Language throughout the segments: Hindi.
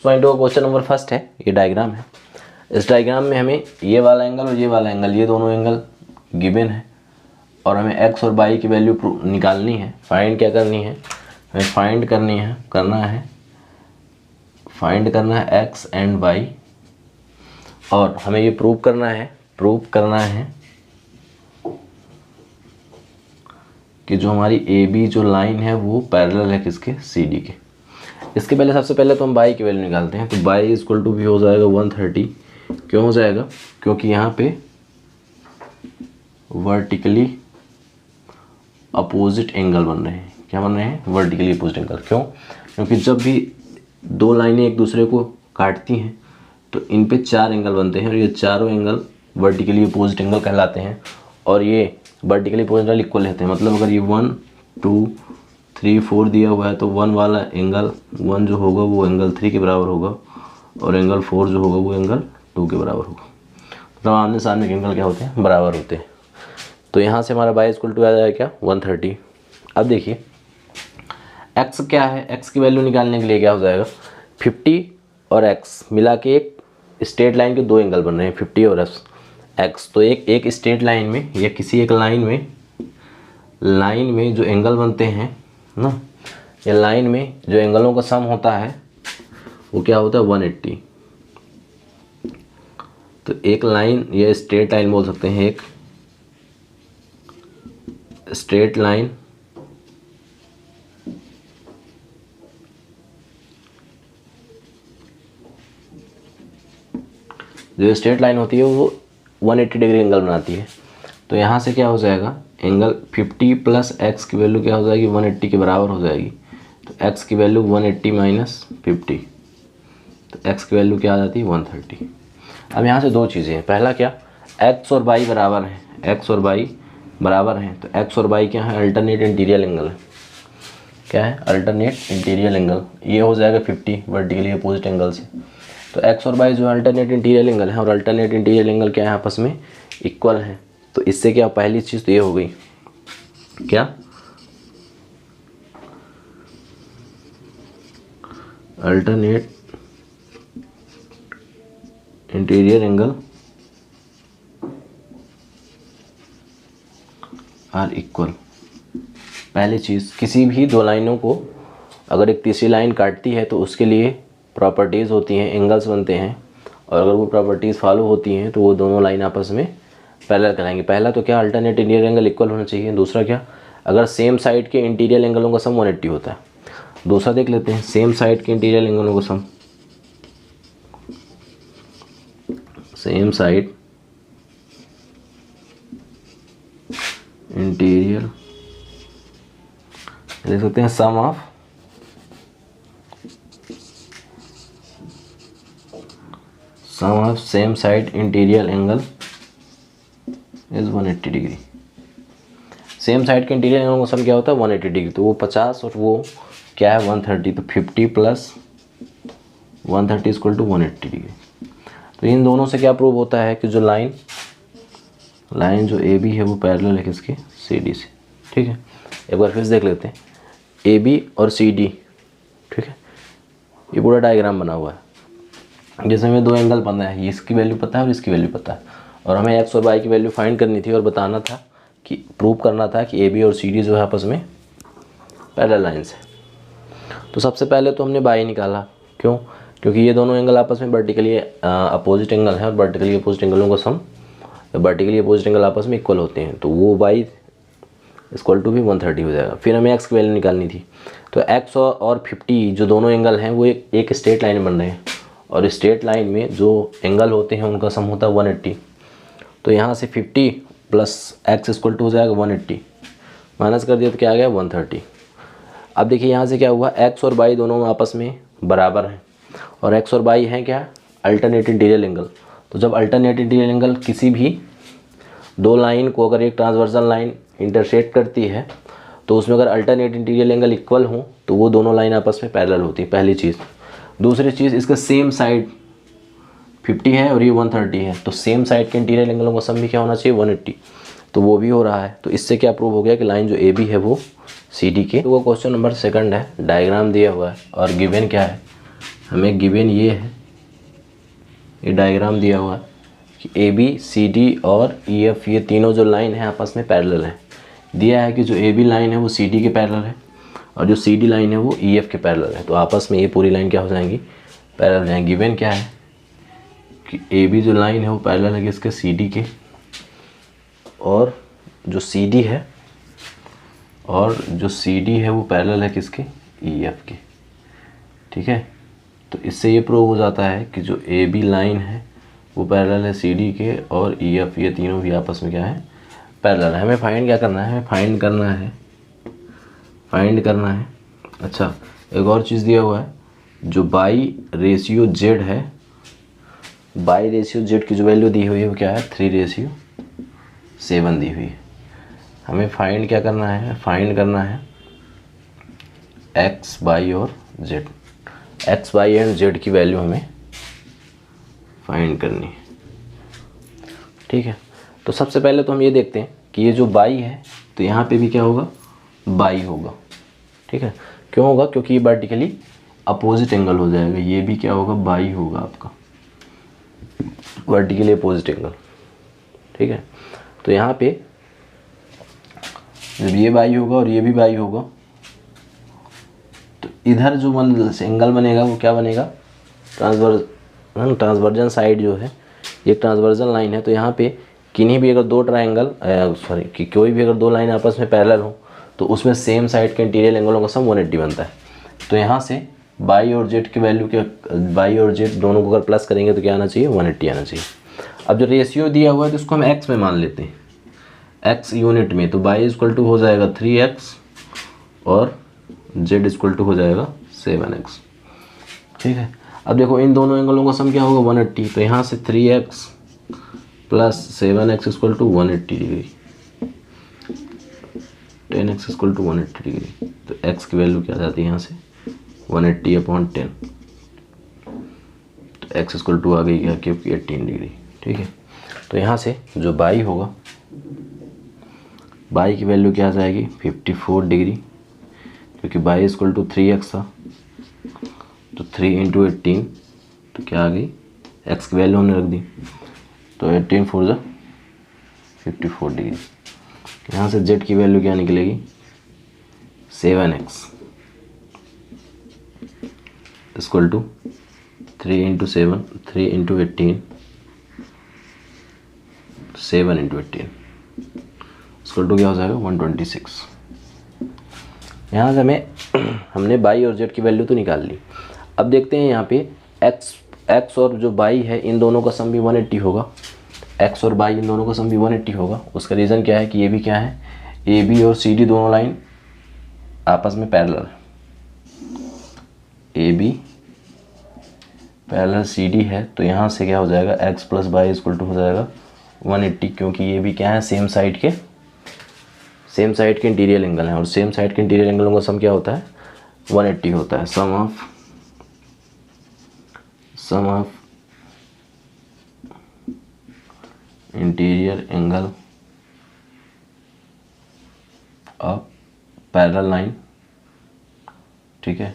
पॉइंट का क्वेश्चन नंबर फर्स्ट है, ये डायग्राम है। इस डायग्राम में हमें ये वाला एंगल और ये वाला एंगल, ये दोनों एंगल गिवन है और हमें एक्स और वाई की वैल्यू निकालनी है। फाइंड क्या करनी है, हमें फाइंड करना है एक्स एंड वाई, और हमें ये प्रूव करना है कि जो हमारी ए बी जो लाइन है वो पैरेलल है किसके, सी डी के। इसके पहले सबसे पहले तो हम बाई की वैल्यू निकालते हैं। तो बाई इक्वल टू भी हो जाएगा 130। क्यों हो जाएगा, क्योंकि यहाँ पे वर्टिकली अपोजिट एंगल बन रहे हैं। क्या बन रहे हैं, वर्टिकली अपोजिट एंगल। क्यों, क्योंकि जब भी दो लाइनें एक दूसरे को काटती हैं तो इन पे 4 एंगल बनते हैं और ये चारों एंगल वर्टिकली अपोजिट एंगल कहलाते हैं। और ये वर्टिकली अपोजिट एंगल इक्वल रहते हैं, मतलब अगर ये 1 2 3 4 दिया हुआ है तो 1 वाला एंगल 1 जो होगा वो एंगल 3 के बराबर होगा और एंगल 4 जो होगा वो एंगल 2 के बराबर होगा। मतलब आमने सामने के एंगल क्या होते हैं, बराबर होते हैं। तो यहाँ से हमारा बाई इक्वल टू आ जाएगा क्या, 130। अब देखिए एक्स क्या है, एक्स की वैल्यू निकालने के लिए क्या हो जाएगा, 50 और एक्स मिला के एक स्ट्रेट लाइन के 2 एंगल बन रहे हैं, 50 और एक्स। तो एक स्ट्रेट लाइन में या किसी एक लाइन में जो एंगल बनते हैं ना, या लाइन में जो एंगलों का सम होता है वो क्या होता है, 180। तो एक लाइन या स्ट्रेट लाइन बोल सकते हैं, एक स्ट्रेट लाइन जो स्ट्रेट लाइन होती है वो 180 डिग्री एंगल बनाती है। तो यहाँ से क्या हो जाएगा, एंगल 50 प्लस एक्स की वैल्यू क्या हो जाएगी, 180 के बराबर हो जाएगी। तो एक्स की वैल्यू 180 माइनस 50, तो एक्स की वैल्यू क्या आ जाती है, 130। अब यहाँ से दो चीज़ें हैं, पहला क्या, एक्स और वाई बराबर हैं, एक्स और वाई बराबर हैं। तो एक्स और वाई क्या है, अल्टरनेट इंटीरियर एंगल है। क्या है, अल्टरनेट इंटीरियर एंगल। ये हो जाएगा 50 वर्टिकली अपोजिट एंगल से। तो एक्स और वाई जो अल्टरनेट इंटीरियर एंगल है और अल्टरनेट इंटीरियर एंगल क्या है, आपस में इक्वल है। तो इससे क्या, पहली चीज़ तो ये हो गई, क्या, alternate interior angle are equal. पहली चीज़, किसी भी दो लाइनों को अगर एक तीसरी लाइन काटती है तो उसके लिए प्रॉपर्टीज़ होती हैं, एंगल्स बनते हैं, और अगर वो प्रॉपर्टीज़ फॉलो होती हैं तो वो दोनों लाइन आपस में पैरेलल कराएंगे। पहला तो क्या, अल्टरनेट इंटीरियर एंगल इक्वल होना चाहिए। दूसरा क्या, अगर सेम साइड के इंटीरियर एंगलों का सम 180 होता है। दूसरा देख लेते हैं, सेम साइड के इंटीरियर एंगलों का सम, सेम साइड इंटीरियर देख सकते हैं, sum of same side interior angle is 180 degree. Same side के इंटीरियर एंगल का सम क्या होता है, 180 डिग्री। तो वो 50 और वो क्या है, 130। तो 50 प्लस 130 इक्वल टू 180 डिग्री। तो इन दोनों से क्या प्रूव होता है कि जो लाइन जो ए बी है वो पैरेलल है किसके, सी डी से। ठीक है, एक बार फिर से देख लेते हैं, ए बी और सी डी। ठीक है, ये पूरा डायग्राम बना हुआ है जिसमें हमें 2 एंगल बना है, इसकी वैल्यू पता है और इसकी वैल्यू पता है, और हमें एक्स और वाई की वैल्यू फाइंड करनी थी और बताना था कि प्रूव करना था कि ए बी और सी डी जो है आपस में पैरेलल लाइन्स है। तो सबसे पहले तो हमने बाई निकाला। क्यों, क्योंकि ये दोनों एंगल आपस में वर्टिकली अपोजिट एंगल है और वर्टिकली अपोजिट एंगलों का सम, वर्टिकली अपोजिट एंगल आपस में इक्वल होते हैं। तो वो बाई इक्वल टू भी 130 हो जाएगा। फिर हमें एक्स की वैल्यू निकालनी थी। तो एक्स और 50 जो दोनों एंगल हैं वो एक स्ट्रेट लाइन बन रहे हैं, और स्ट्रेट लाइन में जो एंगल होते हैं उनका सम होता है 180। तो यहाँ से 50 प्लस एक्स इक्वल टू हो जाएगा 180, माइनस कर दिया तो क्या आ गया, 130। अब देखिए यहाँ से क्या हुआ, एक्स और वाई दोनों आपस में बराबर हैं, और एक्स और वाई हैं क्या, अल्टरनेट इंटीरियर एंगल। तो जब अल्टरनेट इंटीरियर एंगल किसी भी दो लाइन को अगर एक ट्रांसवर्सल लाइन इंटरसेक्ट करती है तो उसमें अगर अल्टरनेट इंटीरियर एंगल इक्वल हो तो वो दोनों लाइन आपस में पैरेलल होती है, पहली चीज़। दूसरी चीज़, इसका सेम साइड 50 है और ये 130 है, तो सेम साइड के इंटीरियर एंगलों का सम भी क्या होना चाहिए, 180। तो वो भी हो रहा है। तो इससे क्या प्रूव हो गया कि लाइन जो ए बी है वो सी डी के। तो वो क्वेश्चन नंबर 2 है, डायग्राम दिया हुआ है और गिवन क्या है, हमें गिवन ये है, ये डायग्राम दिया हुआ है कि ए बी सी डी और ई एफ ये तीनों जो लाइन है आपस में पैरेलल है। दिया है कि जो ए बी लाइन है वो सी डी के पैरेलल है और जो सी डी लाइन है वो ई एफ के पैरेलल है। तो आपस में ये पूरी लाइन क्या हो जाएंगी, पैरेलल हो जाएंगी। गिवन क्या है कि ए बी जो लाइन है वो पैरेलल है किसके, सी डी के, और जो सी डी है वो पैरेलल है किसके, ई एफ के। ठीक है, तो इससे ये प्रूव हो जाता है कि जो ए बी लाइन है वो पैरेलल है सी डी के और ई एफ, ये तीनों भी आपस में क्या है, पैरेलल है। हमें फाइंड क्या करना है, फाइंड करना है। अच्छा, एक और चीज़ दिया हुआ है, जो बाई रेशियो जेड है, बाई रेशियो जेड की जो वैल्यू दी हुई है वो क्या है, 3:7 दी हुई है। हमें फाइंड क्या करना है, फाइंड करना है एक्स बाई और Z, x by and Z की वैल्यू हमें फाइंड करनी है। ठीक है, तो सबसे पहले तो हम ये देखते हैं कि ये जो बाई है तो यहाँ पे भी क्या होगा, बाई होगा। ठीक है, क्यों होगा, क्योंकि ये वर्टिकली अपोजिट एंगल हो जाएगा, ये भी क्या होगा, बाई होगा आपका, वर्टिकली अपोजिट एंगल। ठीक है, तो यहाँ पे जब ये बाई होगा और ये भी बाई होगा तो इधर जो एंगल बनेगा वो क्या बनेगा, ट्रांसवर्जन साइड जो है, ये ट्रांसवर्जन लाइन है। तो यहाँ पे किन्हीं भी अगर दो ट्राइंगल कि कोई भी अगर दो लाइन आपस में पैरेलल हो तो उसमें सेम साइड के इंटीरियर एंगलों का सम 180 बनता है। तो यहाँ से बाई और जेड की वैल्यू के, बाई और जेड दोनों को अगर प्लस करेंगे तो क्या आना चाहिए, 180 आना चाहिए। अब जो रेशियो दिया हुआ है तो उसको हम एक्स में मान लेते हैं, एक्स यूनिट में। तो बाई इक्वल टू हो जाएगा 3x और जेड इक्वल टू हो जाएगा 7x। ठीक है, अब देखो इन दोनों एंगलों का सम क्या होगा, 180। तो यहाँ से 3x plus 7x equal to 180 degree, 10x equal to 180 degree. तो x की वैल्यू क्या जाती है यहाँ से, 180/10। तो x इक्वल टू आ गई क्या, क्योंकि 18 डिग्री। ठीक है, तो यहाँ से जो बाई होगा, बाई की वैल्यू क्या आ जाएगी, 54 डिग्री, क्योंकि बाई इक्वल टू 3x था। तो 3 × 18 तो क्या आ गई, x की वैल्यू हमने रख दी, तो 18 4 जा 54 डिग्री। यहाँ से z की वैल्यू क्या निकलेगी, 7x equal to 3 × 7, 3 × 18, 7 × 18 equal to क्या हो जाएगा, 126। यहाँ से हमने बाई और जेड की वैल्यू तो निकाल ली। अब देखते हैं यहाँ पे एक्स और जो बाई है इन दोनों का सम भी 180 होगा, एक्स और बाई इन दोनों का सम भी 180 होगा। उसका रीज़न क्या है कि ये भी क्या है, ए बी और सी डी दोनों लाइन आपस में पैरेलल है, A B parallel C D है। तो यहाँ से क्या हो जाएगा, X plus Y equal to हो जाएगा 180, क्योंकि ये भी क्या है, सेम साइड के इंटीरियर एंगल है, और सेम साइड के इंटीरियर एंगलों का सम क्या होता है, 180 होता है। Sum of interior angle of parallel line, ठीक है,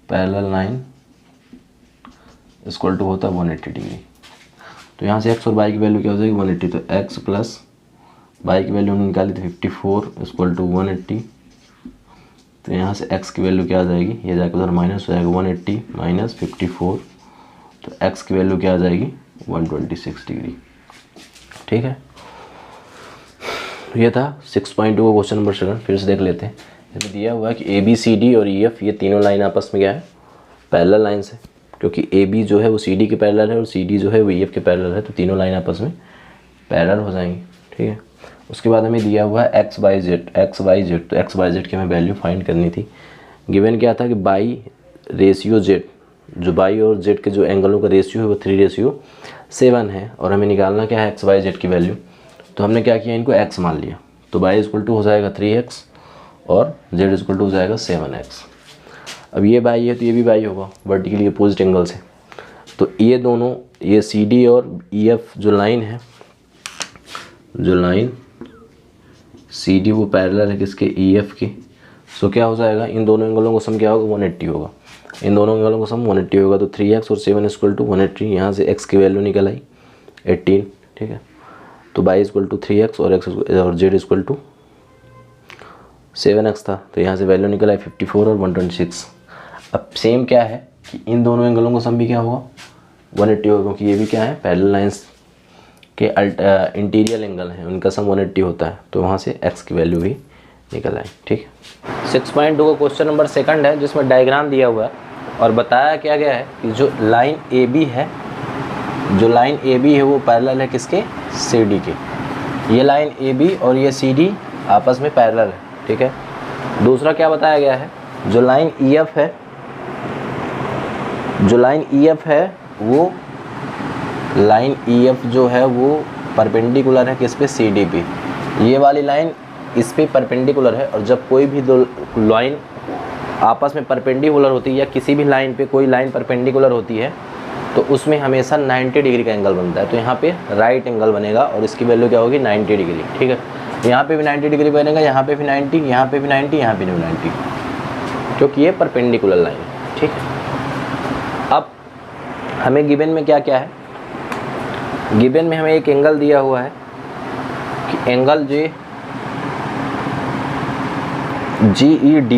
पैरेलल लाइन इक्वल टू होता है 180 डिग्री। तो यहाँ से x और y की वैल्यू क्या हो जाएगी, 180। तो x प्लस y की वैल्यू हमने निकाली थी 54 इक्वल टू 180। तो यहाँ से x की वैल्यू क्या आ जाएगी, ये जाकर उधर माइनस हो जाएगा, 180 माइनस 54। तो x की वैल्यू क्या आ जाएगी, 126 डिग्री। ठीक है, ये था 6.2 का क्वेश्चन नंबर 7। फिर से देख लेते हैं। इसमें दिया हुआ है कि ए बी सी डी और ई एफ ये तीनों लाइन आपस में क्या है, पैरेलल लाइन है, क्योंकि ए बी जो है वो सी डी के पैरेलल है और सी डी जो है वो ई एफ के पैरेलल है। तो तीनों लाइन आपस में पैरेलल हो जाएंगी। ठीक है, उसके बाद हमें दिया हुआ है एक्स वाई जेड। तो एक्स वाई जेड की हमें वैल्यू फाइंड करनी थी। गिवन क्या था कि बाई रेशियो जेड, जो बाई और जेड के जो एंगलों का रेशियो है वो 3:7 है, और हमें निकालना क्या है, एक्स वाई जेड की वैल्यू। तो हमने क्या किया, इनको x मान लिया। तो बाई इक्वल टू हो जाएगा 3x और z इक्वल टू हो जाएगा 7x। अब ये बाई है तो ये भी बाई होगा, वर्टिकली अपोजिट एंगल से। तो ये दोनों, ये सी डी और ई एफ जो लाइन है, जो लाइन सी डी वो पैरेलल है किसके, ई एफ के। सो क्या हो जाएगा, इन दोनों एंगलों को सम क्या होगा 180 होगा, इन दोनों एंगलों को सम 180 होगा। तो 3x और 7 इक्वल टू 180, यहाँ से x की वैल्यू निकल आई 18, ठीक है। तो y इक्वल टू 3x और z इक्वल टू 7x था, तो यहाँ से वैल्यू निकल आई 54 और 126। अब सेम क्या है कि इन दोनों एंगलों को सम भी क्या होगा 180 होगा, क्योंकि ये भी क्या है पैरेलल लाइंस के इंटीरियर एंगल हैं, उनका सम 180 होता है। तो वहाँ से x की वैल्यू भी निकल आई, ठीक है। 6.2 का क्वेश्चन नंबर 2 है, जिसमें डायग्राम दिया हुआ है और बताया क्या गया है कि जो लाइन AB है, जो लाइन AB है वो पैरेलल है किसके, CD के। ये लाइन AB और ये CD आपस में पैरेलल है, ठीक है। दूसरा क्या बताया गया है, जो लाइन EF है, जो लाइन EF है वो लाइन EF जो है वो परपेंडिकुलर है किस पे, CD पे। ये वाली लाइन इस पे परपेंडिकुलर है, और जब कोई भी दो लाइन आपस में परपेंडिकुलर होती है या किसी भी लाइन पे कोई लाइन परपेंडिकुलर होती है तो उसमें हमेशा 90 डिग्री का एंगल बनता है। तो यहाँ पे राइट एंगल बनेगा और इसकी वैल्यू क्या होगी 90 डिग्री, ठीक है। यहाँ पे भी 90 डिग्री बनेगा, यहाँ पे भी 90, यहाँ पे भी 90, यहाँ पे भी 90, क्योंकि ये परपेंडिकुलर लाइन है, ठीक है। अब हमें गिवन में क्या क्या है, गिवन में हमें एक एंगल दिया हुआ है कि एंगल GED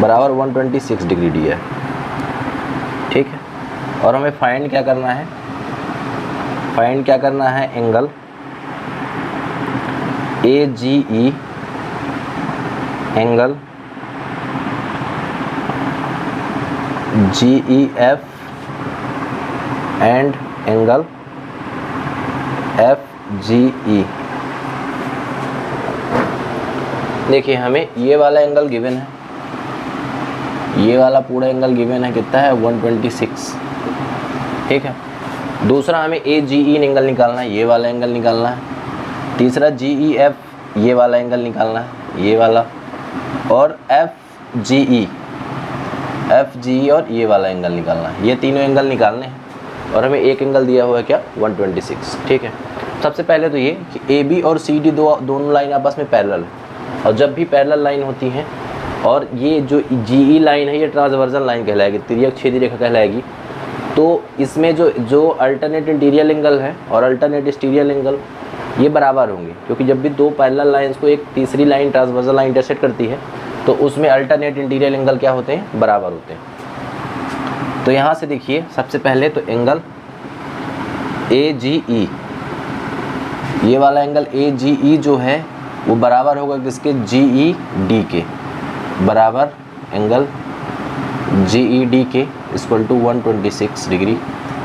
बराबर 126 डिग्री डी है, ठीक है। और हमें फाइंड क्या करना है, फाइंड क्या करना है, angle AGE, angle GEF and angle FGE। देखिए हमें ये वाला एंगल गिवन है, ये वाला पूरा एंगल गिवन है, कितना है 126, ठीक है। दूसरा हमें AGE एंगल निकालना है, ये वाला एंगल निकालना है। तीसरा GEF, ये वाला एंगल निकालना है, ये वाला। और FGE और ये वाला एंगल निकालना है। ये तीनों एंगल निकालने हैं और हमें एक एंगल दिया हुआ है क्या 126, ठीक है। सबसे पहले तो ये कि AB और CD दोनों लाइन आपस में पैरेलल है, और जब भी पैरेलल लाइन होती हैं और ये जो GE लाइन है ये ट्रांसवर्सल लाइन कहलाएगी, तिर्यक छेदी रेखा कहलाएगी। तो इसमें जो अल्टरनेट इंटीरियर एंगल है और अल्टरनेट एक्सटीरियर एंगल ये बराबर होंगे, क्योंकि जब भी दो पैरेलल लाइंस को एक तीसरी लाइन ट्रांसवर्सल लाइन इंटरसेक्ट करती है तो उसमें अल्टरनेट इंटीरियर एंगल क्या होते हैं, बराबर होते हैं। तो यहाँ से देखिए सबसे पहले तो एंगल AGE, ये वाला एंगल AGE जो है वो बराबर होगा किसके, GED के, बराबर एंगल GED के इक्वल टू 126 डिग्री।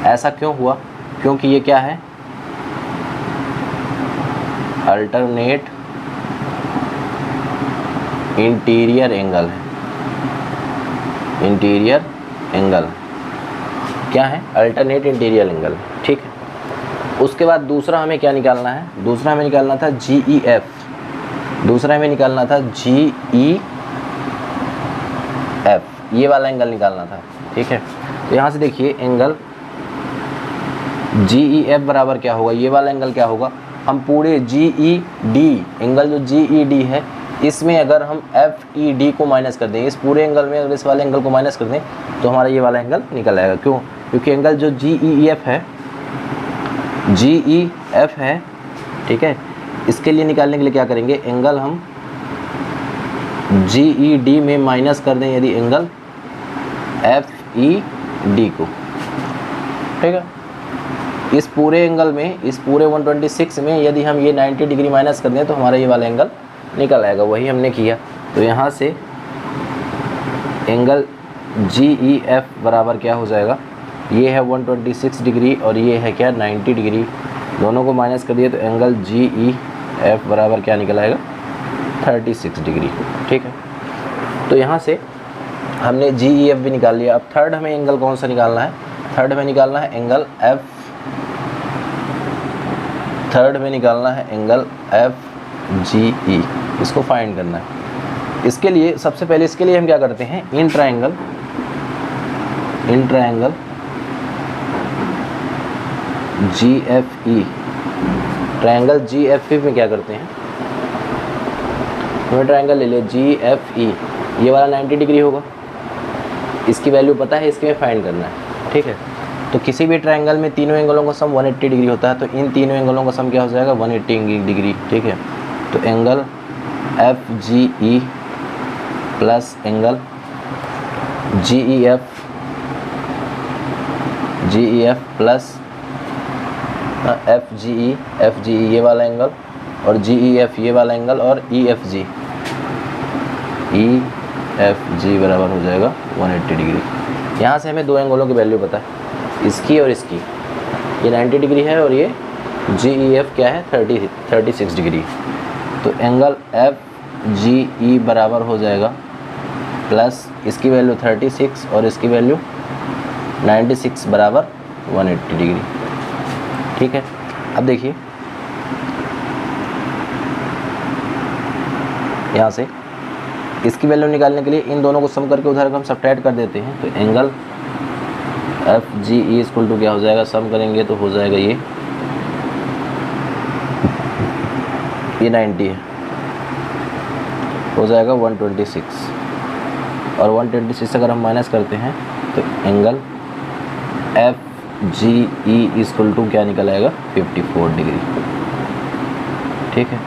ऐसा क्यों हुआ, क्योंकि ये क्या है, अल्टरनेट इंटीरियर एंगल है, इंटीरियर एंगल क्या है, अल्टरनेट इंटीरियर एंगल, ठीक है। उसके बाद दूसरा हमें क्या निकालना है, दूसरा हमें निकालना था GEF, दूसरा हमें निकालना था GEF, ये वाला एंगल निकालना था, ठीक है। तो यहाँ से देखिए एंगल GEF बराबर क्या होगा, ये वाला एंगल क्या होगा, हम पूरे GED एंगल जो GED है इसमें अगर हम FED को माइनस कर दें, इस पूरे एंगल में अगर इस वाले एंगल को माइनस कर दें तो हमारा ये वाला एंगल निकल आएगा। क्यों, क्योंकि एंगल जो GEF है, ठीक है। इसके लिए निकालने के लिए क्या करेंगे, एंगल हम GED में माइनस कर दें यदि एंगल FED को, ठीक है। इस पूरे एंगल में, इस पूरे 126 में यदि हम ये 90 डिग्री माइनस कर दें तो हमारा ये वाला एंगल निकल आएगा, वही हमने किया। तो यहाँ से एंगल GEF बराबर क्या हो जाएगा, ये है 126 डिग्री और ये है क्या 90 डिग्री, दोनों को माइनस कर दिए तो एंगल GEF बराबर क्या निकल आएगा 36 डिग्री, ठीक है। तो यहाँ से हमने GEF भी निकाल लिया। अब थर्ड हमें एंगल कौन सा निकालना है, थर्ड में निकालना है एंगल FGE, इसको फाइंड करना है। इसके लिए सबसे पहले इसके लिए हम क्या करते हैं, in triangle GFE, triangle GFE में क्या करते हैं, हमें ट्रायंगल ले लिया GFE, ये वाला 90 डिग्री होगा, इसकी वैल्यू पता है, इसके में फाइंड करना है, ठीक है। तो किसी भी ट्रायंगल में तीनों एंगलों का सम 180 डिग्री होता है, तो इन तीनों एंगलों का सम क्या हो जाएगा 180 डिग्री, ठीक है। तो angle FGE plus angle GEF plus FGE ये वाला एंगल और GEF ये वाला एंगल और EFG बराबर हो जाएगा 180 डिग्री। यहाँ से हमें दो एंगलों की वैल्यू पता है, इसकी और इसकी, ये 90 डिग्री है और ये GEF क्या है 36 डिग्री। तो एंगल FGE बराबर हो जाएगा प्लस इसकी वैल्यू 36 और इसकी वैल्यू 96 बराबर 180 डिग्री, ठीक है। अब देखिए यहाँ से इसकी वैल्यू निकालने के लिए इन दोनों को सम करके उधर हम सब्ट्रैक्ट कर देते हैं। तो एंगल FGE इक्वल टू क्या हो जाएगा, सम करेंगे तो हो जाएगा ये 90 है, हो जाएगा 126 और 126 अगर हम माइनस करते हैं तो एंगल FGE इक्वल टू क्या निकल आएगा 54 डिग्री, ठीक है।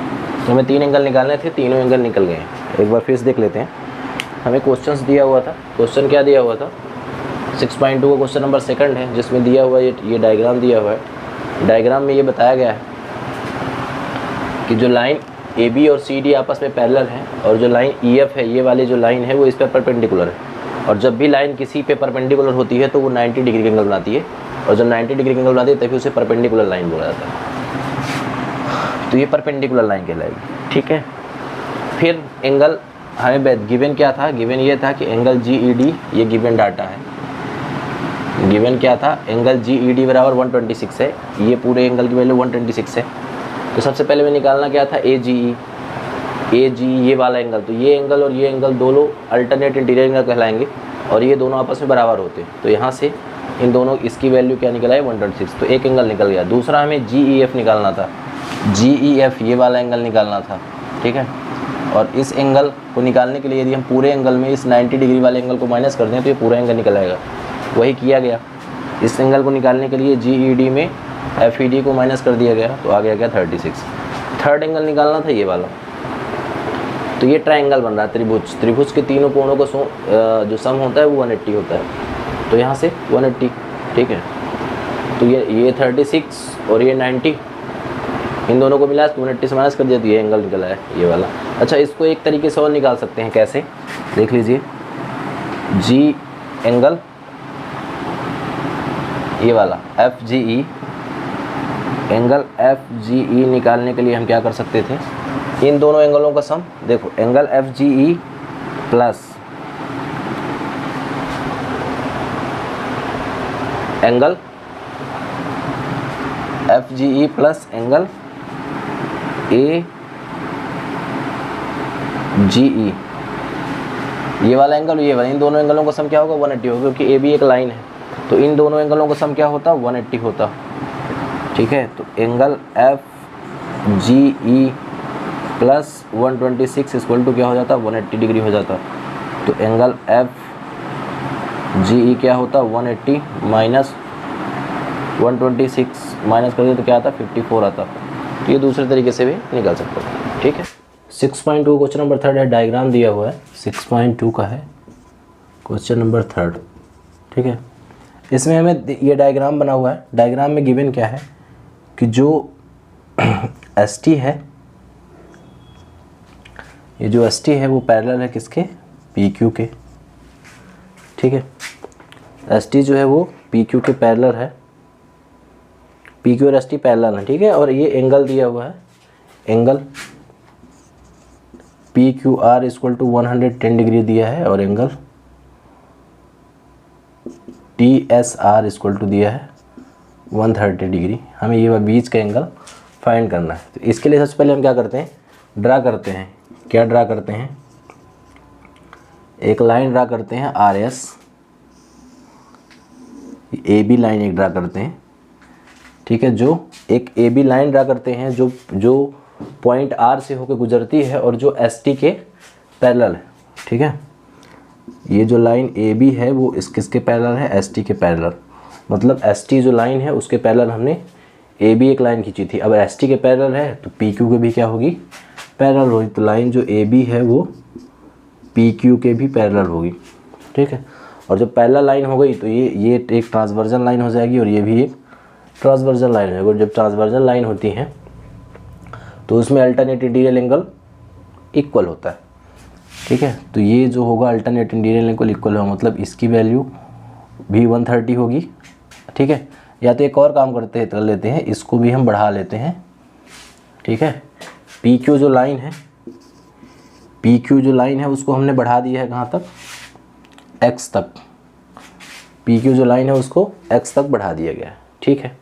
तो हमें तीन एंगल निकालने थे, तीनों एंगल निकल गए हैं। एक बार फिर से देख लेते हैं, हमें क्वेश्चंस दिया हुआ था, क्वेश्चन क्या दिया हुआ था 6.2 का क्वेश्चन नंबर 2 है, जिसमें दिया हुआ ये डायग्राम दिया हुआ है। डायग्राम में ये बताया गया है कि जो लाइन AB और CD आपस में पैरेलल है और जो लाइन EF है, ये वाली जो लाइन है वो इस पर परपेंडिकुलर है, और जब भी लाइन किसी पे परपेंडिकुलर होती है तो वो 90 डिग्री का एंगल बनाती है, और जब 90 डिग्री का एंगल बनाती है तभी उसे परपेंडिकुलर लाइन बोला जाता है। तो ये परपेंडिकुलर लाइन कहलाएगी, ठीक है। फिर एंगल हमें गिवन क्या था, गिवन ये था कि एंगल GED, ये गिवन डाटा है, गिवन क्या था एंगल GED बराबर 126 है, ये पूरे एंगल की वैल्यू 126 है। तो सबसे पहले में निकालना क्या था AGE ये वाला एंगल, तो ये एंगल और ये एंगल दोनों अल्टरनेट इंटीरियर एंगल कहलाएंगे और ये दोनों आपस में बराबर होते हैं। तो यहाँ से इन दोनों इसकी वैल्यू क्या निकला है 126, तो एक एंगल निकल गया। दूसरा हमें GEF निकालना था, GEF ये वाला एंगल निकालना था, ठीक है। और इस एंगल को निकालने के लिए यदि हम पूरे एंगल में इस 90 डिग्री वाले एंगल को माइनस कर दें तो ये पूरा एंगल निकल आएगा, वही किया गया। इस एंगल को निकालने के लिए GED में FED को माइनस कर दिया गया, तो आ गया क्या 36। थर्ड एंगल निकालना था ये वाला, तो ये ट्रायंगल बन रहा है त्रिभुज के तीनों कोणों का जो सम होता है वो 180 होता है, तो यहाँ से 180, ठीक है। तो ये 36 और ये 90, इन दोनों को मिला 180 से माइनस कर दिया तो ये एंगल निकला है ये वाला। अच्छा, इसको एक तरीके से और निकाल सकते हैं, कैसे देख लीजिए। G एंगल ये वाला FGE, एंगल FGE निकालने के लिए हम क्या कर सकते थे, इन दोनों एंगलों का सम देखो, angle FGE plus angle FGE plus angle AGE, ये वाला एंगल ये वाला, इन दोनों एंगलों का सम क्या होगा 180 होगा, क्योंकि AB एक लाइन है, तो इन दोनों एंगलों का सम क्या होता 180 होता, ठीक है। तो angle FGE plus 126 equal to क्या हो जाता 180 डिग्री हो जाता। तो एंगल FGE क्या होता 180 माइनस 126 माइनस कर दे तो क्या आता 54 आता। तो ये दूसरे तरीके से भी निकल सकता है, ठीक है। 6.2 क्वेश्चन नंबर 3 है, डायग्राम दिया हुआ है 6.2 का है क्वेश्चन नंबर 3, ठीक है। इसमें हमें ये डायग्राम बना हुआ है, डायग्राम में गिवन क्या है कि जो ST है, ये जो ST है वो पैरेलल है किसके PQ के, ठीक है। ST जो है वो PQ के पैरेलल है, PQ और ST पैरेलल है, ठीक है। और ये एंगल दिया हुआ है, angle PQR equal to 110 degree दिया है और एंगल TSR इक्वल टू दिया है 130 डिग्री। हमें ये बीच का एंगल फाइंड करना है। तो इसके लिए सबसे पहले हम क्या करते हैं, ड्रा करते हैं। क्या ड्रा करते हैं, एक लाइन ड्रा करते हैं RS, AB लाइन एक ड्रा करते हैं, ठीक है। जो एक AB लाइन ड्रा करते हैं जो पॉइंट आर से होकर गुजरती है और जो एस टी के पैरेलल है, ठीक है। ये जो लाइन ए बी है वो किसके पैरेलल है, एस टी के पैरेलल। मतलब एस टी जो लाइन है उसके पैरेलल हमने ए बी एक लाइन खींची थी, अब एस टी के पैरेलल है तो पी क्यू के भी क्या होगी, पैरेलल होगी। तो लाइन जो ए बी है वो पी क्यू के भी पैरेलल होगी, ठीक है। और जब पैरेलल लाइन हो गई तो ये एक ट्रांसवर्जन लाइन हो जाएगी और ये भी एक ट्रांसवर्जन लाइन है। और जब ट्रांसवर्जन लाइन होती हैं तो उसमें अल्टरनेट इंटीरियर एंगल इक्वल होता है, ठीक है। तो ये जो होगा अल्टरनेट इंटीरियर एंगल इक्वल होगा, मतलब इसकी वैल्यू भी 130 होगी, ठीक है। या तो एक और काम कर लेते हैं, इसको भी हम बढ़ा लेते हैं, ठीक है। पी क्यू जो लाइन है उसको हमने बढ़ा दिया है कहाँ तक, x तक। पी क्यू जो लाइन है उसको x तक बढ़ा दिया गया है, ठीक है।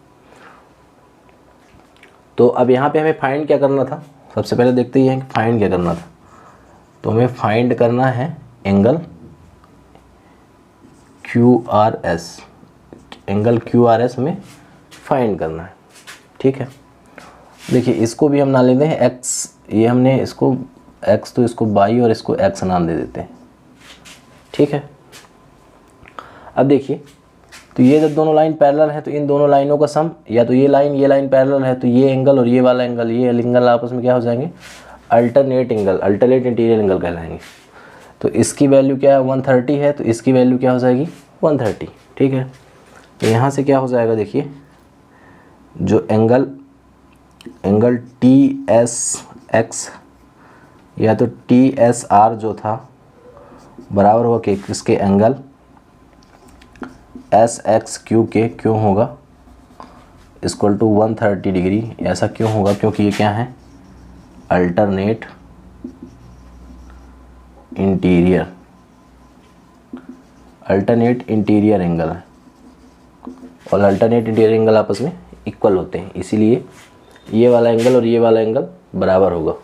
तो अब यहाँ पे हमें फाइंड क्या करना था, सबसे पहले देखते ही हैं कि फाइंड क्या करना था। तो हमें फाइंड करना है एंगल QRS, एंगल QRS में फाइंड करना है, ठीक है। देखिए इसको भी हम नाम लेते हैं x, ये हमने इसको x तो इसको y और इसको x नाम दे देते हैं, ठीक है। अब देखिए तो ये जब दोनों लाइन पैरेलल है तो इन दोनों लाइनों का सम, या तो ये लाइन पैरेलल है तो ये एंगल और ये वाला एंगल, ये एंगल आपस में क्या हो जाएंगे, अल्टरनेट इंटीरियर एंगल कहलाएंगे। तो इसकी वैल्यू क्या है 130 है, तो इसकी वैल्यू क्या हो जाएगी 130, ठीक है। तो यहाँ से क्या हो जाएगा, देखिए जो एंगल TSX या तो TSR जो था बराबर हुआ कि किसके, एंगल SXQ के, क्यों होगा इक्वल टू 130 डिग्री। ऐसा क्यों होगा, क्योंकि ये क्या है, अल्टरनेट इंटीरियर एंगल है और अल्टरनेट इंटीरियर एंगल आपस में इक्वल होते हैं, इसीलिए ये वाला एंगल और ये वाला एंगल बराबर होगा।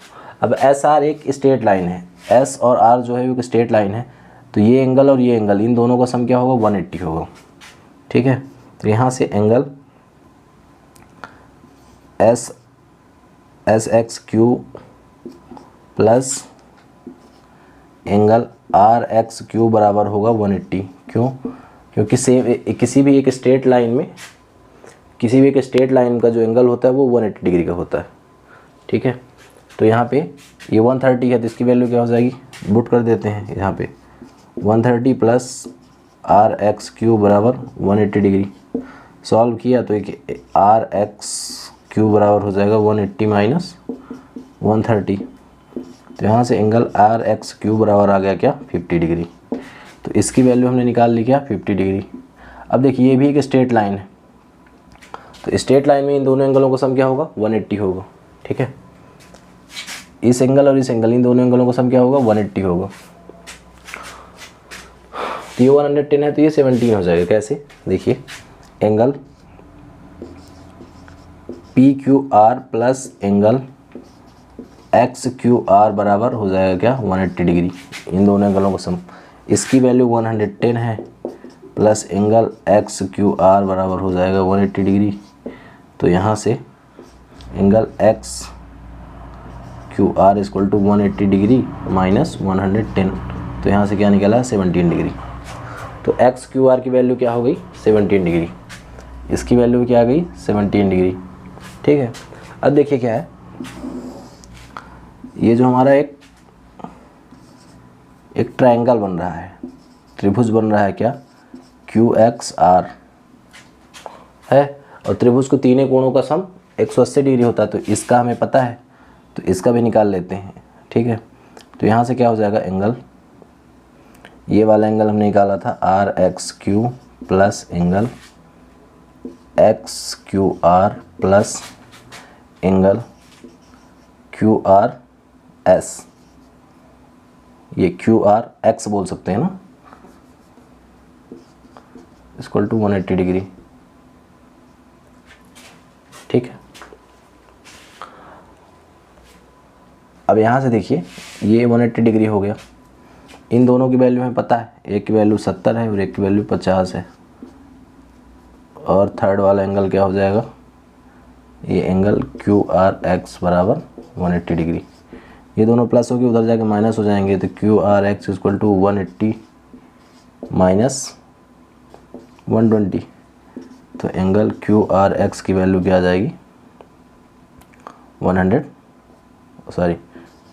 अब SR एक स्ट्रेट लाइन है, S और R जो है वो एक स्ट्रेट लाइन है, तो ये एंगल और ये एंगल इन दोनों का सम क्या होगा 180 होगा, ठीक है। तो यहाँ से angle SXQ plus angle RXQ बराबर होगा 180। क्यों, क्योंकि किसी भी एक स्ट्रेट लाइन का जो एंगल होता है वो 180 डिग्री का होता है, ठीक है। तो यहाँ पे ये 130 है तो इसकी वैल्यू क्या हो जाएगी, पुट कर देते हैं यहाँ पे 130 प्लस RXQ बराबर 180 डिग्री। सॉल्व किया तो एक RXQ बराबर हो जाएगा 180 माइनस 130। तो यहाँ से एंगल RXQ बराबर आ गया क्या 50 डिग्री। तो इसकी वैल्यू हमने निकाल ली क्या 50 डिग्री। अब देखिए ये भी एक स्ट्रेट लाइन है, तो स्ट्रेट लाइन में इन दोनों एंगलों का सम क्या होगा 180 होगा, ठीक है। इस एंगल और इस एंगल इन दोनों एंगलों का सम क्या होगा 180 होगा। तो ये 110 है तो ये 17 हो जाएगा। कैसे, देखिए angle PQR plus angle XQR बराबर हो जाएगा क्या 180 डिग्री, इन दोनों एंगलों का सम। इसकी वैल्यू 110 है प्लस एंगल XQR बराबर हो जाएगा 180 डिग्री। तो यहाँ से angle XQR equal to 180 degree minus 110, तो यहाँ से क्या निकला 17 डिग्री। तो XQR की वैल्यू क्या हो गई 17 डिग्री, इसकी वैल्यू क्या आ गई 17 डिग्री, ठीक है। अब देखिए क्या है, ये जो हमारा एक ट्रायंगल बन रहा है, त्रिभुज बन रहा है क्या QXR है, और त्रिभुज को तीनों कोणों का सम 180 डिग्री होता है। तो इसका हमें पता है तो इसका भी निकाल लेते हैं, ठीक है। तो यहाँ से क्या हो जाएगा एंगल, ये वाला एंगल हमने निकाला था RXQ plus angle XQR plus angle QRS, ये QRX बोल सकते हैं ना, इक्वल टू 180 डिग्री, ठीक है। अब यहाँ से देखिए ये 180 डिग्री हो गया, इन दोनों की वैल्यू हमें पता है, एक की वैल्यू 70 है और एक की वैल्यू 50 है। और थर्ड वाला एंगल क्या हो जाएगा, ये एंगल QRX बराबर 180 डिग्री। ये दोनों प्लस होके उधर जाके माइनस हो जाएंगे, तो Q R X equal to 180 minus 120, तो एंगल क्यू आर एक्स की वैल्यू क्या आ जाएगी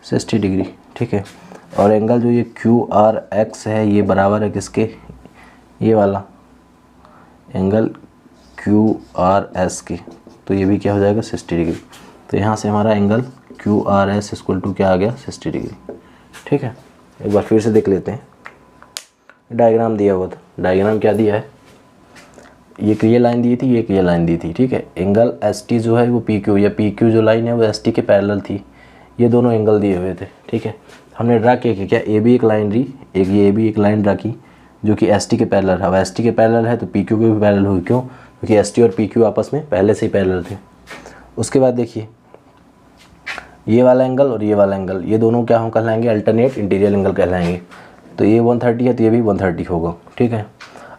60 डिग्री। ठीक है, और एंगल जो ये क्यू आर एक्स है ये बराबर है किसके, ये वाला एंगल क्यू आर एस के, तो ये भी क्या हो जाएगा 60 डिग्री। तो यहाँ से हमारा angle Q R S equal to क्या आ गया 60 डिग्री। ठीक है, एक बार फिर से देख लेते हैं, डायग्राम दिया हुआ था, डायग्राम क्या दिया है, ये लाइन दी थी, ये लाइन दी थी। ठीक है, एंगल एस टी जो है वो पी क्यू, या पी क्यू जो लाइन है वो एस टी के पैरेलल थी, ये दोनों एंगल दिए हुए थे। ठीक है, हमने ड्रा किया कि क्या ए भी एक लाइन ली, एक ये भी एक लाइन ड्रा की जो कि एस टी के पैरेलल है। अब एस टी के पैरेलल है तो पी क्यू के भी पैरेलल होगी, क्यों, क्योंकि एस टी और पी क्यू आपस में पहले से ही पैरेलल थे। उसके बाद देखिए ये वाला एंगल और ये वाला एंगल, ये दोनों क्या हम कहलाएंगे, अल्टरनेट इंटीरियर एंगल कहलाएंगे। तो ये 130 है तो ये भी 130 होगा। ठीक है,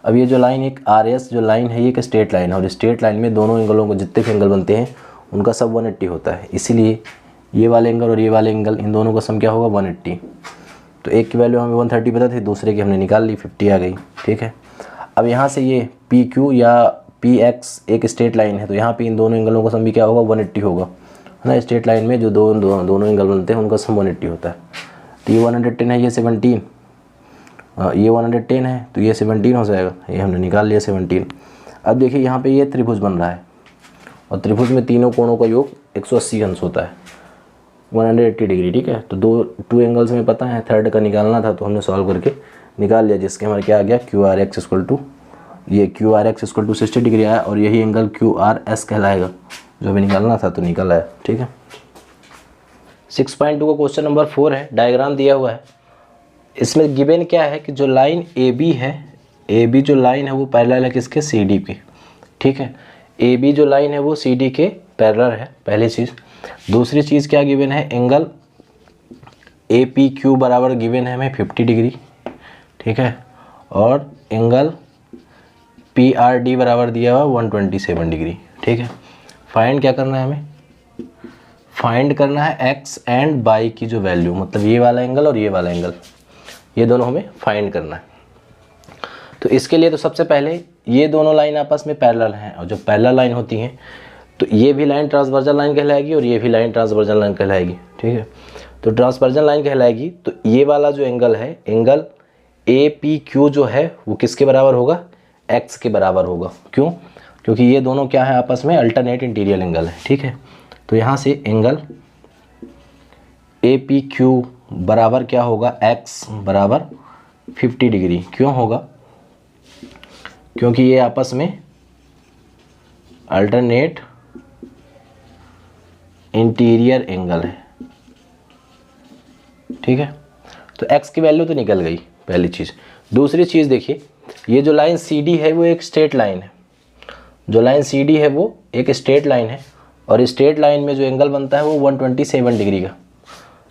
अब ये जो लाइन एक आर एस जो लाइन है ये एक स्ट्रेट लाइन है, और स्ट्रेट लाइन में दोनों एंगलों को जितने भी एंगल बनते हैं उनका सब 180 होता है, इसीलिए ये वाले एंगल और ये वाले एंगल इन दोनों का सम क्या होगा 180। तो एक की वैल्यू हमें 130 पता थी, दूसरे की हमने निकाल ली, 50 आ गई। ठीक है, अब यहाँ से ये पी क्यू या पी एक्स एक स्ट्रेट लाइन है, तो यहाँ पे इन दोनों एंगलों का सम भी क्या होगा 180 होगा, है ना। स्ट्रेट लाइन में जो दोनों एंगल बनते हैं उनका सम 180 होता है। तो ये 110 है, ये 17, ये 110 है तो ये 17 हो जाएगा, ये हमने निकाल लिया 17। अब देखिए यहाँ पे ये त्रिभुज बन रहा है, और त्रिभुज में तीनों कोणों का योग 180 अंश होता है, 180 डिग्री। ठीक है, तो टू एंगल्स में पता है, थर्ड का निकालना था तो हमने सॉल्व करके निकाल लिया, जिसके हमारे क्या आ गया Q R X equal to, ये Q R X equal to 60 degree आया, और यही एंगल क्यू आर एस कहलाएगा, जो भी निकालना था तो निकल आया। ठीक है, 6.2 का क्वेश्चन नंबर 4 है, डायग्राम दिया हुआ है। इसमें गिवन क्या है कि जो लाइन ए बी है, ए बी जो लाइन है वो पैरेलल है किसके, सी डी के। ठीक है, ए बी जो लाइन है वो सी डी के पैरेलल है, पहली चीज़। दूसरी चीज़ क्या गिवन है, एंगल ए पी क्यू बराबर गिवन है हमें 50 डिग्री। ठीक है, और एंगल पी आर डी बराबर दिया हुआ 127 डिग्री। ठीक है, फाइंड क्या करना है हमें, फाइंड करना है एक्स एंड वाई की जो वैल्यू, मतलब ये वाला एंगल और ये वाला एंगल, ये दोनों हमें फाइंड करना है। तो इसके लिए तो सबसे पहले ये दोनों लाइन आपस में पैरेलल हैं, और जो पैरेलल लाइन होती हैं तो ये भी लाइन ट्रांसवर्जल लाइन कहलाएगी और ये भी लाइन ट्रांसवर्जल लाइन कहलाएगी। ठीक है, तो ट्रांसवर्जल लाइन कहलाएगी तो ये वाला जो एंगल है, एंगल ए पी क्यू जो है वो किसके बराबर होगा, एक्स के बराबर होगा। क्यों, क्योंकि ये दोनों क्या है आपस में अल्टरनेट इंटीरियर एंगल है। ठीक है, तो यहाँ से एंगल ए पी क्यू बराबर क्या होगा, एक्स बराबर 50 डिग्री। क्यों होगा, क्योंकि ये आपस में अल्टरनेट इंटीरियर एंगल है। ठीक है, तो x की वैल्यू तो निकल गई, पहली चीज़। दूसरी चीज़ देखिए, ये जो लाइन सी डी है वो एक स्ट्रेट लाइन है, जो लाइन सी डी है वो एक स्ट्रेट लाइन है, और स्ट्रेट लाइन में जो एंगल बनता है वो 127 डिग्री का,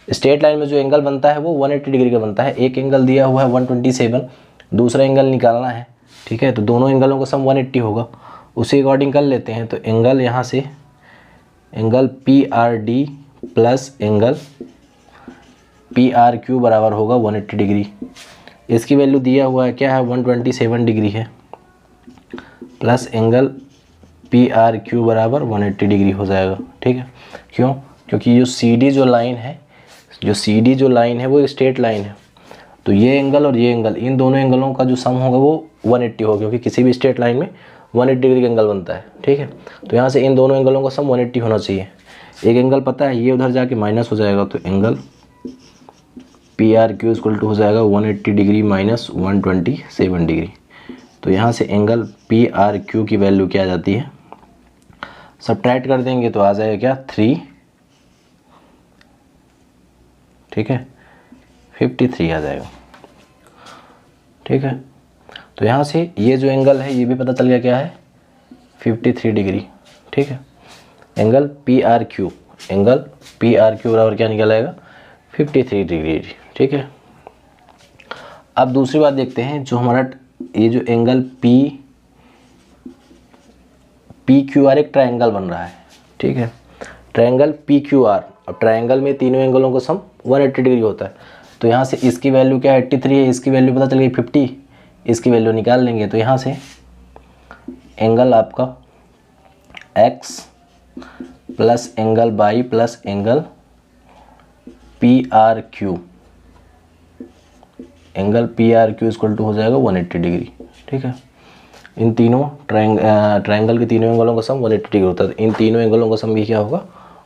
स्ट्रेट लाइन में जो एंगल बनता है वो 180 डिग्री का बनता है। एक एंगल दिया हुआ है 127, दूसरा एंगल निकालना है। ठीक है, तो दोनों एंगलों का सम 180 होगा, उसी अकॉर्डिंग कर लेते हैं। तो एंगल यहाँ से angle P R D plus angle P R Q बराबर होगा 180 डिग्री। इसकी वैल्यू दिया हुआ है क्या है, 127 डिग्री है, plus angle P R Q बराबर 180 डिग्री हो जाएगा। ठीक है, क्यों, क्योंकि जो सी डी जो लाइन है, जो सी डी जो लाइन है वो एक स्ट्रेट लाइन है, तो ये एंगल और ये एंगल, इन दोनों एंगलों का जो सम होगा वो 180 होगा, क्योंकि किसी भी स्ट्रेट लाइन में 180 डिग्री का एंगल बनता है। ठीक है, तो यहाँ से इन दोनों एंगलों का सम 180 होना चाहिए। एक एंगल पता है, ये उधर जाके माइनस हो जाएगा, तो angle P R Q equal to हो जाएगा 180 डिग्री माइनस 127 डिग्री। तो यहाँ से एंगल पी आर क्यू की वैल्यू क्या आ जाती है, सब्ट्रैक्ट कर देंगे तो आ जाएगा क्या 3, ठीक है 53 आ जाएगा। ठीक है, तो यहाँ से ये जो एंगल है ये भी पता चल गया क्या है 53 डिग्री। ठीक है, angle P R Q, angle P R Q बराबर क्या निकल आएगा 53 डिग्री। ठीक है, अब दूसरी बात देखते हैं, जो हमारा ये जो एंगल पी क्यू आर एक ट्रायंगल बन रहा है। ठीक है, ट्रायंगल पी क्यू आर, अब ट्रायंगल में तीनों एंगलों का सम 180 डिग्री होता है। तो यहाँ से इसकी वैल्यू क्या है 83 है, इसकी वैल्यू पता चल गई 50, इसकी वैल्यू निकाल लेंगे। तो यहाँ से एंगल आपका x plus angle y plus angle PRQ, angle PRQ equal to हो जाएगा 180 डिग्री। ठीक है, इन तीनों ट्रायंगल के तीनों एंगलों का सम 180 डिग्री होता है। तो इन तीनों एंगलों का सम भी क्या होगा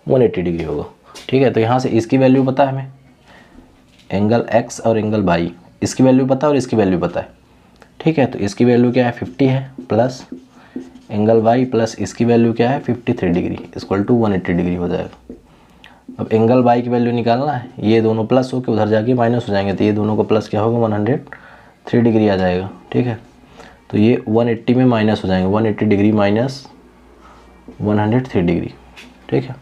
180 डिग्री होगा। ठीक है, तो यहाँ से इसकी वैल्यू पता है हमें, एंगल x और एंगल y, इसकी वैल्यू पता है और इसकी वैल्यू पता है। ठीक है, तो इसकी वैल्यू क्या है 50 है, प्लस एंगल y प्लस इसकी वैल्यू क्या है 53 डिग्री इक्वल टू 180 डिग्री हो जाएगा। अब एंगल y की वैल्यू निकालना है, ये दोनों प्लस होकर उधर जाके माइनस हो जाएंगे, तो ये दोनों का प्लस क्या होगा 103 डिग्री आ जाएगा। ठीक है, तो ये 180 में माइनस हो जाएंगे, 180 डिग्री माइनस 103 डिग्री। ठीक है,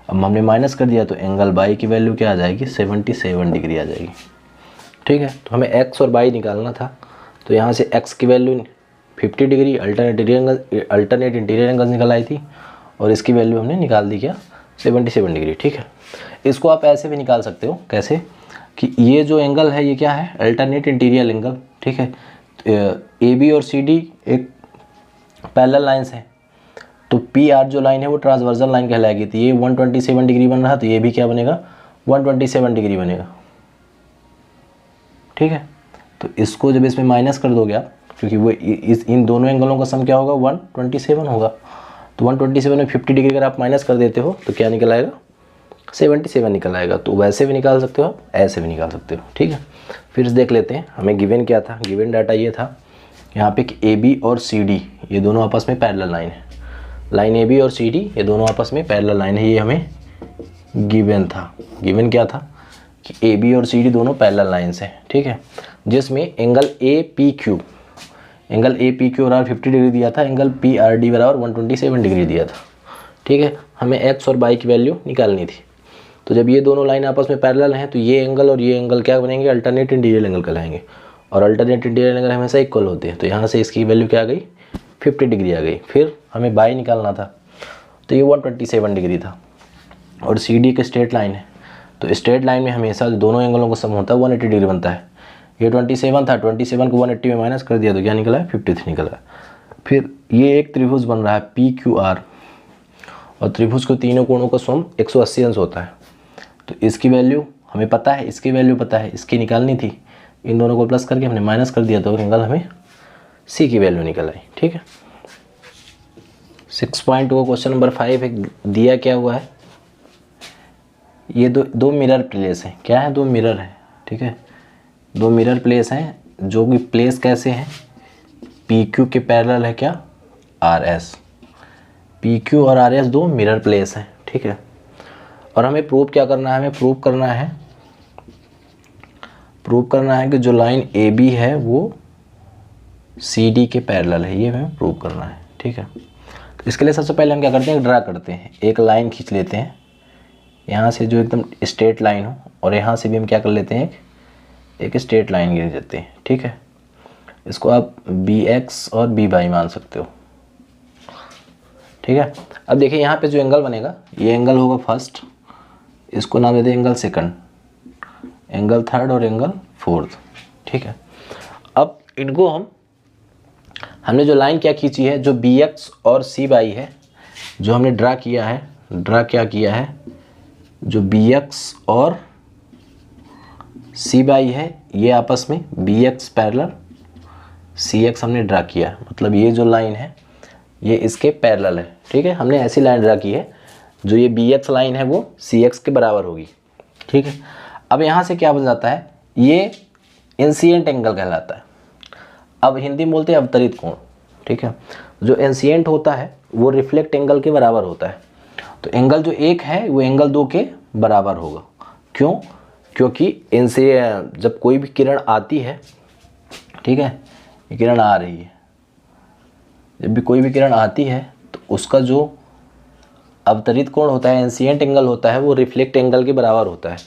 अब हमने माइनस कर दिया तो एंगल y की वैल्यू क्या आ जाएगी 77 डिग्री आ जाएगी। ठीक है, तो हमें x और y निकालना था। तो यहाँ से x की value 50 degree alternate interior angle निकल आई थी, और इसकी वैल्यू हमने निकाल दी क्या 77 डिग्री। ठीक है, इसको आप ऐसे भी निकाल सकते हो, कैसे कि ये जो एंगल है ये क्या है अल्टरनेट इंटीरियर एंगल। ठीक है, ए बी और सी डी एक पैरेलल लाइंस है, तो पी आर जो लाइन है वो ट्रांसवर्सल लाइन कहलाएगी। तो ये 127 डिग्री बन रहा, तो ये भी क्या बनेगा 127 डिग्री बनेगा। ठीक है, तो इसको जब इसमें माइनस कर दोगे आप, क्योंकि वो इन दोनों एंगलों का सम क्या होगा 127 होगा, तो 127 में 50 डिग्री अगर आप माइनस कर देते हो तो क्या निकल आएगा 77 निकल आएगा। तो वैसे भी निकाल सकते हो आप, ऐसे भी निकाल सकते हो। ठीक है, फिर देख लेते हैं हमें गिवन क्या था। गिवन डाटा ये था यहाँ पे कि ए बी और सी डी ये दोनों आपस में पैरेलल लाइन है, लाइन ए बी और सी डी ये दोनों आपस में पैरेलल लाइन है, ये हमें गिवन था। गिवन क्या था कि ए बी और सी डी दोनों पैरेलल लाइन्स हैं। ठीक है, जिसमें एंगल ए पी क्यू बराबर 50 डिग्री दिया था, एंगल पी आर डी बराबर 127 डिग्री दिया था। ठीक है, हमें एक्स और वाई की वैल्यू निकालनी थी। तो जब ये दोनों लाइन आपस में पैरेलल हैं तो ये एंगल और ये एंगल क्या बनेंगे अल्टरनेट इंटीरियर एंगल कहलाएंगे, और अल्टरनेट इंटीरियर एंगल हमेशा इक्वल होते हैं। तो यहाँ से इसकी वैल्यू क्या आ गई 50 डिग्री आ गई। फिर हमें बाई निकालना था, तो ये 127 डिग्री था, और सी डी एक स्ट्रेट लाइन है, तो स्ट्रेट लाइन में हमेशा दोनों एंगलों का सम होता है 180 डिग्री बनता है। ये 27 था, 27 को 180 में माइनस कर दिया तो क्या निकला है 53 निकला। फिर ये एक त्रिभुज बन रहा है पी क्यू आर, और त्रिभुज को तीनों कोणों का सम 180 अंश होता है। तो इसकी वैल्यू हमें पता है, इसकी वैल्यू पता है, इसकी निकालनी थी, इन दोनों को प्लस करके हमने माइनस कर दिया तो एंगल हमें सी की वैल्यू निकल आई। ठीक है, 6.2 क्वेश्चन नंबर 5 दिया क्या हुआ है, ये दो मिरर प्लेस हैं। क्या है, दो मिरर हैं। ठीक है, दो मिरर प्लेस हैं, जो कि प्लेस कैसे हैं पी क्यू के पैरेलल है क्या आर एस। पी क्यू और आर एस दो मिरर प्लेस हैं। ठीक है, और हमें प्रूव क्या करना है, हमें प्रूव करना है कि जो लाइन ए बी है वो सी डी के पैरेलल है, ये हमें प्रूव करना है। ठीक है, तो इसके लिए सबसे पहले हम क्या करते हैं ड्रा करते हैं, एक लाइन खींच लेते हैं यहाँ से जो एकदम स्ट्रेट लाइन हो, और यहाँ से भी हम क्या कर लेते हैं एक स्ट्रेट लाइन गिर देते हैं। ठीक है, इसको आप बी एक्स और बी वाई मान सकते हो। ठीक है, अब देखिए यहाँ पे जो एंगल बनेगा ये एंगल होगा फर्स्ट, इसको नाम देते हैं एंगल सेकंड, एंगल थर्ड और एंगल फोर्थ। ठीक है, अब इनको हमने जो लाइन क्या खींची है, जो बी एक्स और सी वाई है, जो हमने ड्रा किया है, जो बी एक्स और सी वाई है ये आपस में B X parallel C X हमने ड्रा किया, मतलब ये जो लाइन है ये इसके पैरेलल है। ठीक है, हमने ऐसी लाइन ड्रा की है जो ये बी एक्स लाइन है वो सी एक्स के बराबर होगी। ठीक है, अब यहाँ से क्या बन जाता है, ये इंसिडेंट एंगल कहलाता है। अब हिंदी में बोलते हैं अवतरित कोण। ठीक है, जो इंसिडेंट होता है वो रिफ्लेक्ट एंगल के बराबर होता है। तो एंगल जो एक है वो एंगल दो के बराबर होगा। क्यों, क्योंकि इनसे जब कोई भी किरण आती है, ठीक है, ये किरण आ रही है, जब भी कोई भी किरण आती है तो उसका जो अवतरित कोण होता है इंसिडेंट एंगल होता है वो रिफ्लेक्ट एंगल के बराबर होता है।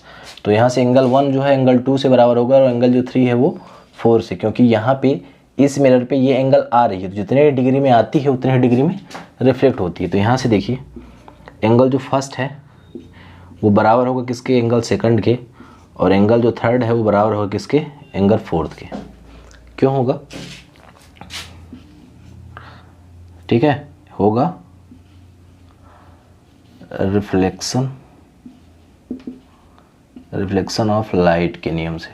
तो यहाँ से एंगल 1 जो है एंगल 2 से बराबर होगा, और एंगल जो 3 है वो 4 से, क्योंकि यहाँ पे इस मिरर पे ये एंगल आ रही है, तो जितने डिग्री में आती है उतने डिग्री में रिफ्लेक्ट होती है। तो यहाँ से देखिए एंगल जो फर्स्ट है वो बराबर होगा किसके, एंगल सेकंड के, और एंगल जो थर्ड है वो बराबर होगा किसके, एंगल फोर्थ के। क्यों होगा, ठीक है, होगा रिफ्लेक्शन ऑफ लाइट के नियम से।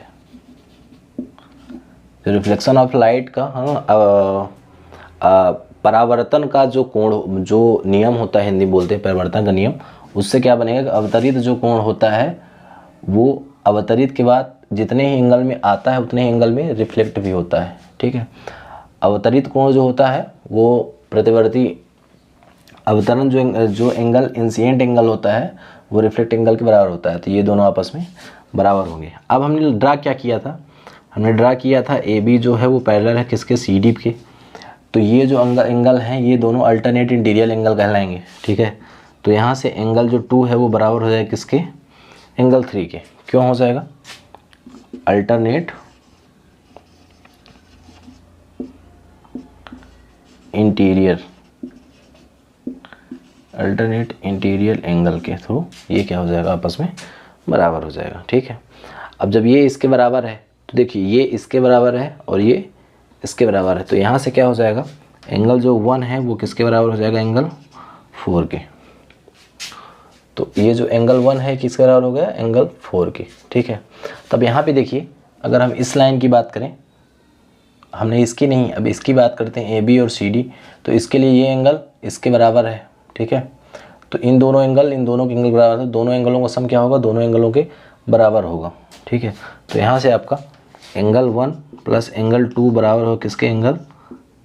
रिफ्लेक्शन ऑफ लाइट का परावर्तन का जो कोण, जो नियम होता है, हिंदी बोलते हैं परावर्तन का नियम, उससे क्या बनेगा कि अवतरित जो कोण होता है वो अवतरित के बाद जितने ही एंगल में आता है उतने ही एंगल में रिफ्लेक्ट भी होता है, ठीक है। अवतरित कोण जो होता है वो प्रतिवर्ती अवतरण जो एंगल इंसिडेंट एंगल होता है वो रिफ्लेक्ट एंगल के बराबर होता है, तो ये दोनों आपस में बराबर होंगे। अब हमने ड्रा क्या किया था, हमने ड्रा किया था ए बी जो है वो पैरेलल है किसके, सी डी के, तो ये जो एंगल हैं ये दोनों अल्टरनेट इंटीरियर एंगल कहलाएंगे, ठीक है। तो यहाँ से एंगल जो 2 है वो बराबर हो जाएगा किसके, एंगल 3 के। क्यों हो जाएगा, अल्टरनेट इंटीरियर एंगल के थ्रू ये क्या हो जाएगा, आपस में बराबर हो जाएगा, ठीक है। अब जब ये इसके बराबर है तो देखिए ये इसके बराबर है और ये इसके बराबर है, तो यहाँ से क्या हो जाएगा, एंगल जो 1 है वो किसके बराबर हो जाएगा, एंगल 4 के। तो ये जो एंगल 1 है किसके बराबर हो गया, एंगल 4 के, ठीक है। तब यहाँ पे देखिए अगर हम इस लाइन की बात करें, हमने इसकी नहीं, अब इसकी बात करते हैं ए बी और सी डी, तो इसके लिए ये एंगल इसके बराबर है, ठीक है। तो इन दोनों के एंगल बराबर है, दोनों एंगलों का सम क्या होगा, दोनों एंगलों के बराबर होगा, ठीक है। तो यहाँ से आपका एंगल 1 प्लस एंगल 2 बराबर हो किसके, एंगल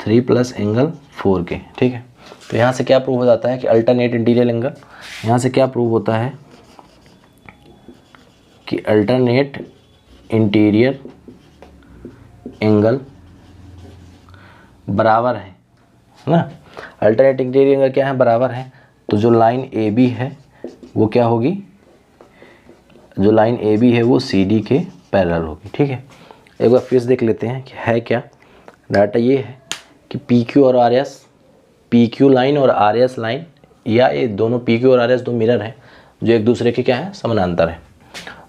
3 प्लस एंगल 4 के, ठीक है। तो यहाँ से क्या प्रूव हो जाता है कि अल्टरनेट इंटीरियर एंगल, यहाँ से क्या प्रूव होता है कि अल्टरनेट इंटीरियर एंगल बराबर है ना। अल्टरनेट इंटीरियर एंगल क्या है, बराबर है। तो जो लाइन ए बी है वो क्या होगी, जो लाइन ए बी है वो सी डी के पैरेलल होगी, ठीक है। एक बार फिर से देख लेते हैं कि है क्या डाटा, ये है कि पी क्यू और R S, P Q line और आर एस लाइन, या ये दोनों पी क्यू और आर एस दो मिरर हैं जो एक दूसरे के क्या है, समानांतर है।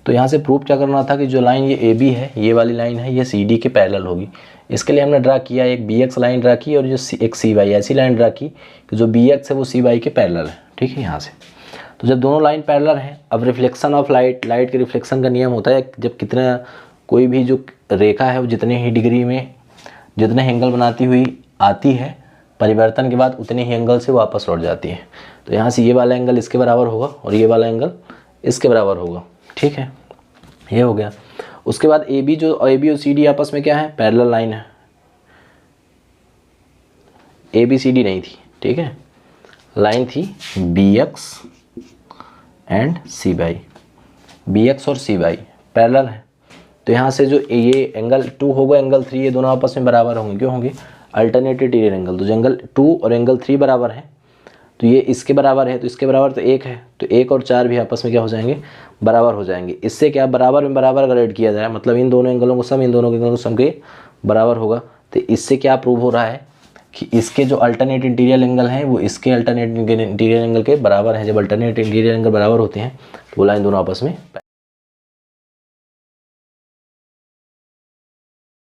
तो यहाँ से प्रूफ क्या करना था कि जो लाइन ये ए बी है, ये वाली लाइन है, ये सी डी के पैरेलल होगी। इसके लिए हमने ड्रा किया, एक बी एक्स लाइन ड्रा की और जो एक सी वाई ऐसी लाइन ड्रा की कि जो बी एक्स है वो सी वाई के पैरेलल है, ठीक है। यहाँ से तो जब दोनों लाइन पैरेलल हैं, अब रिफ्लेक्शन ऑफ लाइट के रिफ्लेक्शन का नियम होता है जब कितना कोई भी जो रेखा है वो जितने ही डिग्री में जितने एंगल बनाती हुई आती है, परिवर्तन के बाद उतने ही एंगल से वापस लौट जाती है। तो यहाँ से ये वाला एंगल इसके बराबर होगा और ये वाला एंगल इसके बराबर होगा, ठीक है। ये हो गया। उसके बाद ए बी और सी डी आपस में क्या है, पैरेलल लाइन है। ए बी सी डी नहीं थी, ठीक है, लाइन थी B X and C Y, B X और सी वाई पैरेलल है। तो यहाँ से जो ये एंगल 2 होगा, एंगल 3, ये दोनों आपस में बराबर होंगे। क्यों होंगे, अल्टरनेट इंटीरियर एंगल। तो जो एंगल 2 और एंगल 3 बराबर है, तो ये इसके बराबर है, तो इसके बराबर तो 1 है, तो 1 और 4 भी आपस में क्या हो जाएंगे, बराबर हो जाएंगे। इससे क्या बराबर में बराबर अगर ऐड किया जाए, मतलब इन दोनों एंगलों को सम, इन दोनों के एंगलों को सम के बराबर होगा। तो इससे क्या प्रूव हो रहा है कि इसके जो अल्टरनेट इंटीरियर एंगल हैं वो इसके अल्टरनेट इंटीरियर एंगल के बराबर हैं। जब अल्टरनेट इंटीरियर एंगल बराबर होते हैं तो वो लाइन दोनों आपस में